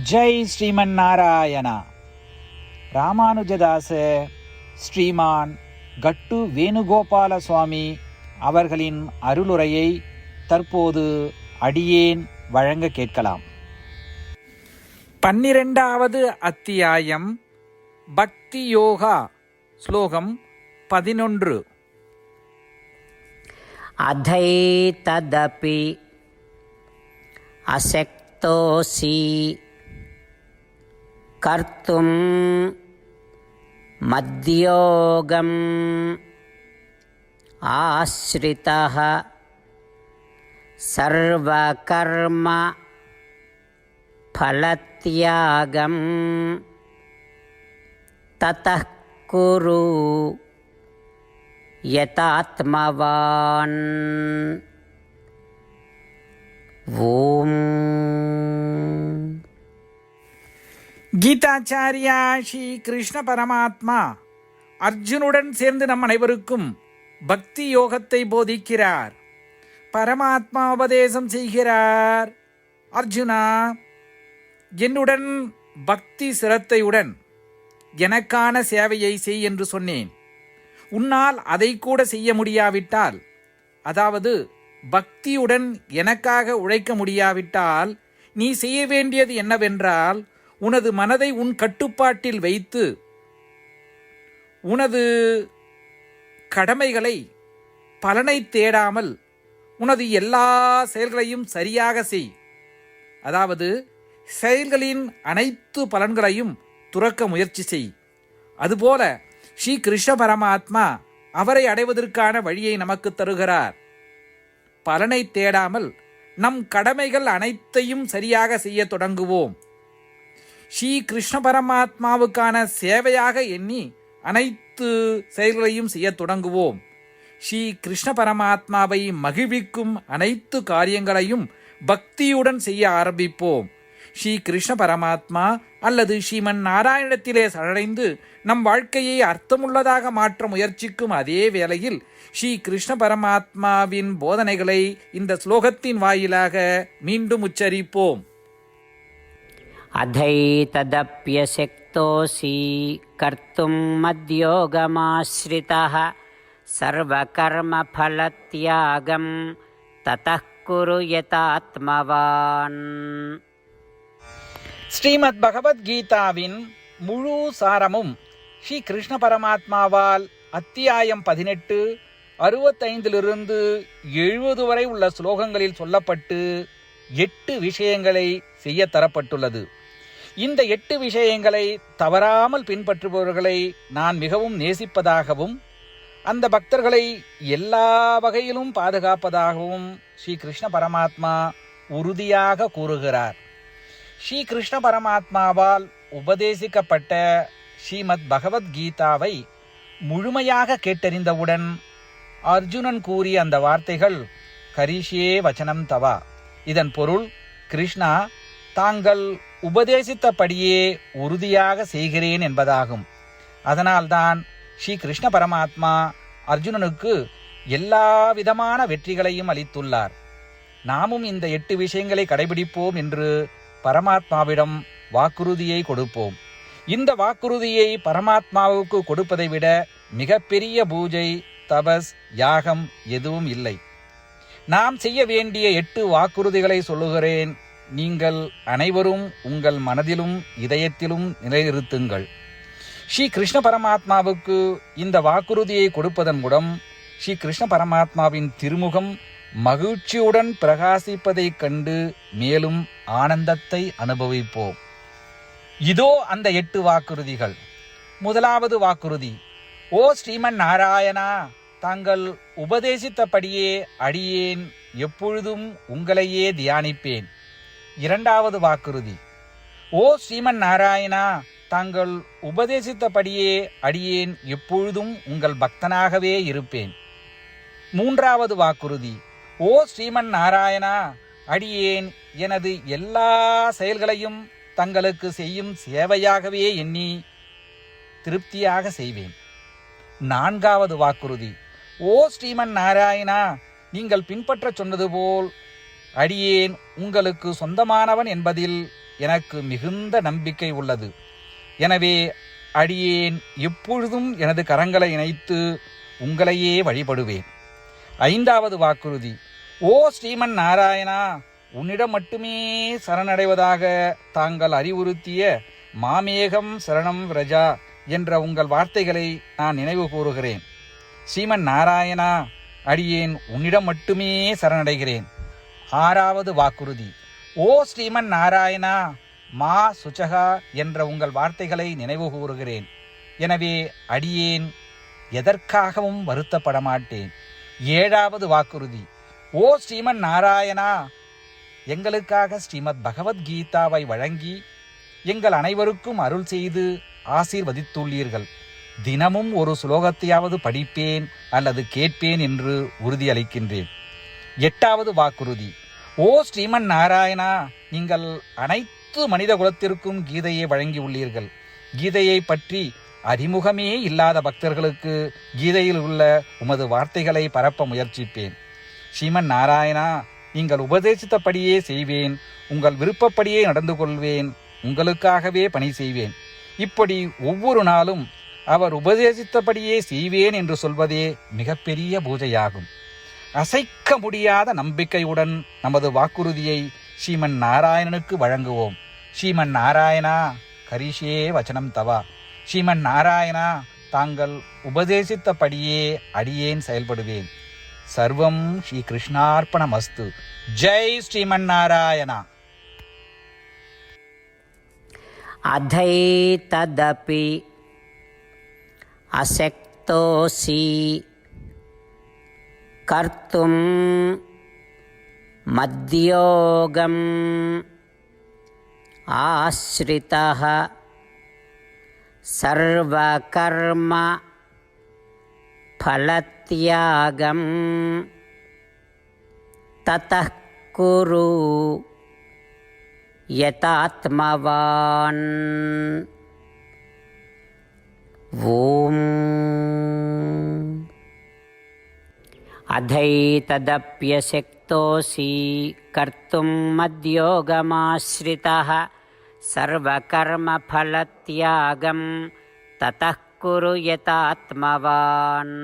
ஜெய் ஸ்ரீமன் நாராயணா. ராமானுஜதாச ஸ்ரீமான் கட்டு வேணுகோபால சுவாமி அவர்களின் அருளுரையை தற்போது அடியேன் வழங்க கேட்கலாம். 12வது அத்தியாயம் பக்தி யோகா, ஸ்லோகம் 11. அதைததபி அசக்தோசி கர்த்தும் மத்யோகம் ஆஸ்ரிதः சர்வகர்ம ஃபலத்யாகம் ததः குரு யதாத்மவான். ஓம். கீதாச்சாரியா ஸ்ரீ கிருஷ்ண பரமாத்மா அர்ஜுனுடன் சேர்ந்து நம் அனைவருக்கும் பக்தி யோகத்தை போதிக்கிறார். பரமாத்மா உபதேசம் செய்கிறார். அர்ஜுனா, என்னுடன் பக்தி சிரத்தையுடன் எனக்கான சேவையை செய் என்று சொன்னேன். உன்னால் அதை கூட செய்ய முடியாவிட்டால், அதாவது பக்தியுடன் எனக்காக உழைக்க முடியாவிட்டால், நீ செய்ய வேண்டியது என்னவென்றால், உனது மனதை உன் கட்டுப்பாட்டில் வைத்து உனது கடமைகளை பலனை தேடாமல் உனது எல்லா செயல்களையும் சரியாக செய். அதாவது செயல்களின் அனைத்து பலன்களையும் துறக்க முயற்சி செய். அதுபோல ஸ்ரீ கிருஷ்ண பரமாத்மா அவரை அடைவதற்கான வழியை நமக்கு தருகிறார். பலனை தேடாமல் நம் கடமைகள் அனைத்தையும் சரியாக செய்ய தொடங்குவோம். ஸ்ரீ கிருஷ்ண பரமாத்மாவுக்கான சேவையாக எண்ணி அனைத்து செயல்களையும் செய்ய தொடங்குவோம். ஸ்ரீ கிருஷ்ண பரமாத்மாவை மகிழ்விக்கும் அனைத்து காரியங்களையும் பக்தியுடன் செய்ய ஆரம்பிப்போம். ஸ்ரீ கிருஷ்ண பரமாத்மா அல்லது ஸ்ரீமன் நாராயணத்திலே சரணடைந்து நம் வாழ்க்கையை அர்த்தமுள்ளதாக மாற்ற முயற்சிக்கும் அதே வேளையில் ஸ்ரீ கிருஷ்ண பரமாத்மாவின் போதனைகளை இந்த ஸ்லோகத்தின் வாயிலாக மீண்டும் உச்சரிப்போம். அதைததப்யசக்தோசி கர்த்தும் மத்யோகமாஸ்ரிதः சர்வகர்மஃலத்யாகம் ததः குரு யதாத்மவான். ஸ்ரீமத் பகவத்கீதாவின் முழு சாரமும் ஸ்ரீ கிருஷ்ண பரமாத்மாவால் அத்தியாயம் 18 65 70 வரை உள்ள ஸ்லோகங்களில் சொல்லப்பட்டு 8 விஷயங்களை செய்ய தரப்பட்டுள்ளது. இந்த 8 விஷயங்களை தவறாமல் பின்பற்றுபவர்களை நான் மிகவும் நேசிப்பதாகவும் அந்த பக்தர்களை எல்லா வகையிலும் பாதுகாப்பதாகவும் ஸ்ரீ கிருஷ்ண பரமாத்மா உறுதியாக கூறுகிறார். ஸ்ரீ கிருஷ்ண பரமாத்மாவால் உபதேசிக்கப்பட்ட ஸ்ரீமத் பகவத்கீதாவை முழுமையாக கேட்டறிந்தவுடன் அர்ஜுனன் கூறிய அந்த வார்த்தைகள் கரிஷ்யே வச்சனம் தவா. இதன் பொருள், கிருஷ்ணா, தாங்கள் உபதேசித்தபடியே உறுதியாக செய்கிறேன் என்பதாகும். அதனால்தான் ஸ்ரீ கிருஷ்ண பரமாத்மா அர்ஜுனனுக்கு எல்லா விதமான வெற்றிகளையும் அளித்துள்ளார். நாமும் இந்த 8 விஷயங்களை கடைபிடிப்போம் என்று பரமாத்மாவிடம் வாக்குறுதியை கொடுப்போம். இந்த வாக்குறுதியை பரமாத்மாவுக்கு கொடுப்பதை விட மிகப்பெரிய பூஜை, தபஸ், யாகம் எதுவும் இல்லை. நாம் செய்ய வேண்டிய 8 வாக்குறுதிகளை சொல்லுகிறேன். நீங்கள் அனைவரும் உங்கள் மனதிலும் இதயத்திலும் நிலைநிறுத்துங்கள். ஸ்ரீ கிருஷ்ண பரமாத்மாவுக்கு இந்த வாக்குறுதியை கொடுப்பதன் மூலம் ஸ்ரீ கிருஷ்ண பரமாத்மாவின் திருமுகம் மகிழ்ச்சியுடன் பிரகாசிப்பதைக் கண்டு மேலும் ஆனந்தத்தை அனுபவிப்போம். இதோ அந்த 8 வாக்குறுதிகள். முதலாவது வாக்குறுதி: ஓ ஸ்ரீமன் நாராயணா, தாங்கள் உபதேசித்தபடியே அடியேன் எப்பொழுதும் உங்களையே தியானிப்பேன். இரண்டாவது வாக்குறுதி: ஓ ஸ்ரீமன் நாராயணா, தாங்கள் உபதேசித்தபடியே அடியேன் எப்பொழுதும் உங்கள் பக்தனாகவே இருப்பேன். மூன்றாவது வாக்குறுதி: ஓ ஸ்ரீமன் நாராயணா, அடியேன் எனது எல்லா செயல்களையும் தங்களுக்கு செய்யும் சேவையாகவே எண்ணி திருப்தியாக செய்வேன். நான்காவது வாக்குறுதி: ஓ ஸ்ரீமன் நாராயணா, நீங்கள் பின்பற்ற சொன்னது போல் அடியேன் உங்களுக்கு சொந்தமானவன் என்பதில் எனக்கு மிகுந்த நம்பிக்கை உள்ளது. எனவே அடியேன் எப்பொழுதும் எனது கரங்களை இணைத்து உங்களையே வழிபடுவேன். 5வது வாக்குறுதி. ஓ ஸ்ரீமன் நாராயணா, உன்னிடம் மட்டுமே சரணடைவதாக தாங்கள் அறிவுறுத்திய மாமேகம் சரணம் விரஜா என்ற உங்கள் வார்த்தைகளை நான் நினைவு கூறுகிறேன். ஸ்ரீமன் நாராயணா, அடியேன் உன்னிடம் மட்டுமே சரணடைகிறேன். 6வது வாக்குறுதி. ஓ ஸ்ரீமன் நாராயணா, மா சுச்சகா என்ற உங்கள் வார்த்தைகளை நினைவு கூறுகிறேன். எனவே அடியேன் எதற்காகவும் வருத்தப்பட மாட்டேன். 7வது வாக்குறுதி. ஓ ஸ்ரீமன் நாராயணா, எங்களுக்காக ஸ்ரீமத் பகவத்கீதாவை வழங்கி எங்கள் அனைவருக்கும் அருள் செய்து ஆசீர்வதித்துள்ளீர்கள். தினமும் ஒரு ஸ்லோகத்தையாவது படிப்பேன் அல்லது கேட்பேன் என்று உறுதியளிக்கின்றேன். 8வது வாக்குறுதி. ஓ ஸ்ரீமன் நாராயணா, நீங்கள் அனைத்து மனித குலத்திற்கும் கீதையை வழங்கியுள்ளீர்கள். கீதையை பற்றி அறிமுகமே இல்லாத பக்தர்களுக்கு கீதையில் உள்ள உமது வார்த்தைகளை பரப்ப முயற்சிப்பேன். ஸ்ரீமன் நாராயணா, நீங்கள் உபதேசித்தபடியே செய்வேன். உங்கள் விருப்பப்படியே நடந்து கொள்வேன். உங்களுக்காகவே பணி செய்வேன். இப்படி ஒவ்வொரு நாளும் அவர் உபதேசித்தபடியே செய்வேன் என்று சொல்வதே மிகப்பெரிய பூஜையாகும். அசைக்க முடியாத நம்பிக்கையுடன் நமது வாக்குறுதியை ஸ்ரீமன் நாராயணனுக்கு வழங்குவோம். ஸ்ரீமன் நாராயணா, கரிஷே வச்சனம் தவா. ஸ்ரீமன் நாராயணா, தாங்கள் உபதேசித்தபடியே அடியேன் செயல்படுவேன். சர்வம் ஸ்ரீ கிருஷ்ணார்ப்பணமஸ்து. ஜெய் ஸ்ரீமன் நாராயணா. அதைததபி அசக்தோசி கர்த்தும் மத்யோகம் ஆஸ்ரிதः சர்வகர்ம ஃபலத்யாகம் ததः குரு யதாத்மவான். ஓம் அதைததப்யசக்தோசி கர்த்தும் மத்யோகமாஸ்ரிதः சர்வகர்மஃலத்யாகம் ததः குரு யதாத்மவான்.